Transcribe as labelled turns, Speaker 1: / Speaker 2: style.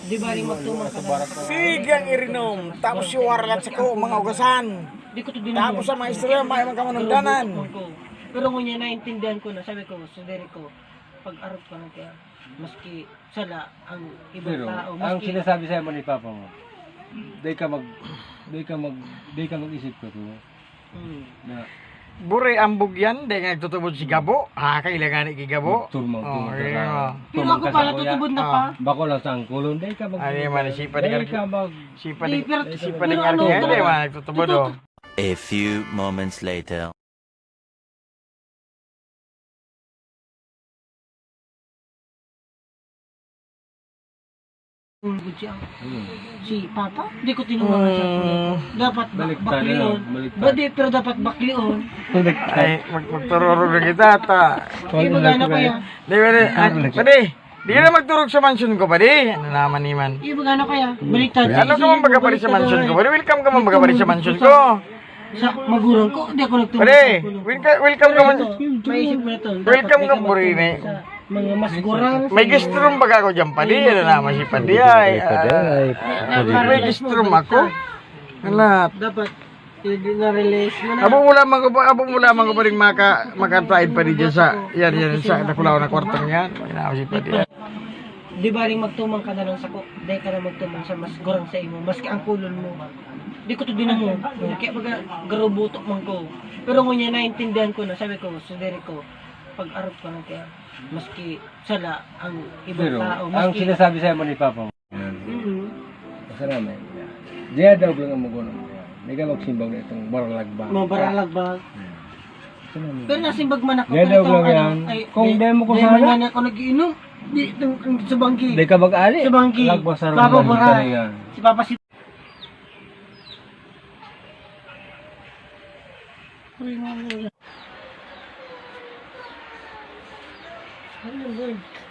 Speaker 1: Di ba rin magtumang ka na?
Speaker 2: Sigang irinom, tapos siwaran sa ko, mga ugasan.
Speaker 1: Di ko to din
Speaker 2: Tapos sa mga istorya, may mga kamanundanan.
Speaker 1: Pero ngunya naintindihan ko na, sabi ko, sa dere ko, pag-arap ka na kaya, maski sala ang ibang
Speaker 3: Pero
Speaker 1: tao,
Speaker 3: ang
Speaker 1: maski
Speaker 3: sinasabi sa'yo mo ni Papa mo, di ka mag-isip ko to. Na
Speaker 2: Bure ang bugyan, dahil nga nagtutubod si Gabo. Kailangan ni Gabo.
Speaker 3: turmang
Speaker 2: Oh,
Speaker 3: ka
Speaker 2: iya.
Speaker 3: sa
Speaker 1: pero ako pala tutubod na pa.
Speaker 3: Bako lang sa angkulon, di ka mag
Speaker 2: Ano yung man, sipa
Speaker 3: Di
Speaker 2: din
Speaker 3: ka mag
Speaker 2: Sipa
Speaker 1: Di,
Speaker 2: din
Speaker 1: pero-
Speaker 2: sipa
Speaker 1: pero
Speaker 2: din
Speaker 1: ano,
Speaker 2: arkihan,
Speaker 1: pero-
Speaker 2: di ba? Nagtutubod o.
Speaker 4: A few moments later.
Speaker 1: Tulog siya. Si Papa, di ko tinulungan sa kuya ko. Dapat
Speaker 3: Baliktad
Speaker 1: baklion.
Speaker 3: na, baliktad.
Speaker 1: Ba di, pero dapat baklion.
Speaker 2: Ay, magtururog na kita, ta.
Speaker 1: Iba gana kaya.
Speaker 2: Di ba, pwede. Di ka na magturog sa mansion ko, pwede. Ano naman iman.
Speaker 1: Iba gana kaya. Baliktad.
Speaker 2: Ano ka man baga pa rin sa mansion ko? Pwede, welcome ka man baga pa rin sa mansion ko.
Speaker 1: Sa magulang ko, di ako nagtulong.
Speaker 2: Pwede, welcome ka man.
Speaker 1: Maisip mo na to.
Speaker 2: Welcome
Speaker 1: Dapat
Speaker 2: ka
Speaker 1: di
Speaker 2: Buri,
Speaker 1: magtulong
Speaker 2: may.
Speaker 1: sa mga mas gurang.
Speaker 2: May guest room baga ako dyan, pwede. Ano naman si Padi ay. May guest room ako. Alat.
Speaker 1: Dapat na-release mo na.
Speaker 2: Abong wala man ko pa rin maka-tried pa rin dyan sa, yan, sa nakulaw na kwartong yan. May naman si Padi ay.
Speaker 1: Di ba rin magtumang ka na lang sa ko? Di ka na magtumang sa mas gurang sa imo. Maski ang kulon mo. Di ko to din mo. Kaya baga garubutok man ko. Pero ngunya naintindihan ko na. Sabi ko, sa dere ko, pag-arap ka na kaya. Maski sala ang ibang
Speaker 3: Pero
Speaker 1: tao.
Speaker 3: ang
Speaker 1: Maski,
Speaker 3: sinasabi sa'yo mo ni Papa mo. Basta naman. Diya daw lang ang magulang. Hindi ka magsimbang na itong baralagbang.
Speaker 1: mga baralagbag. Pero nasimbag man ako.
Speaker 3: Diya daw
Speaker 1: itong
Speaker 3: lang yan. Kung
Speaker 1: di-
Speaker 3: di mo ko
Speaker 1: di
Speaker 3: sana.
Speaker 1: man ako nag-iinom. Di, sa bangki.
Speaker 3: Di ka mag-ali.
Speaker 1: Sa bangki.
Speaker 3: Lagbang sa
Speaker 1: Papa
Speaker 3: rumah.
Speaker 1: Bora. Si Papa si... Ano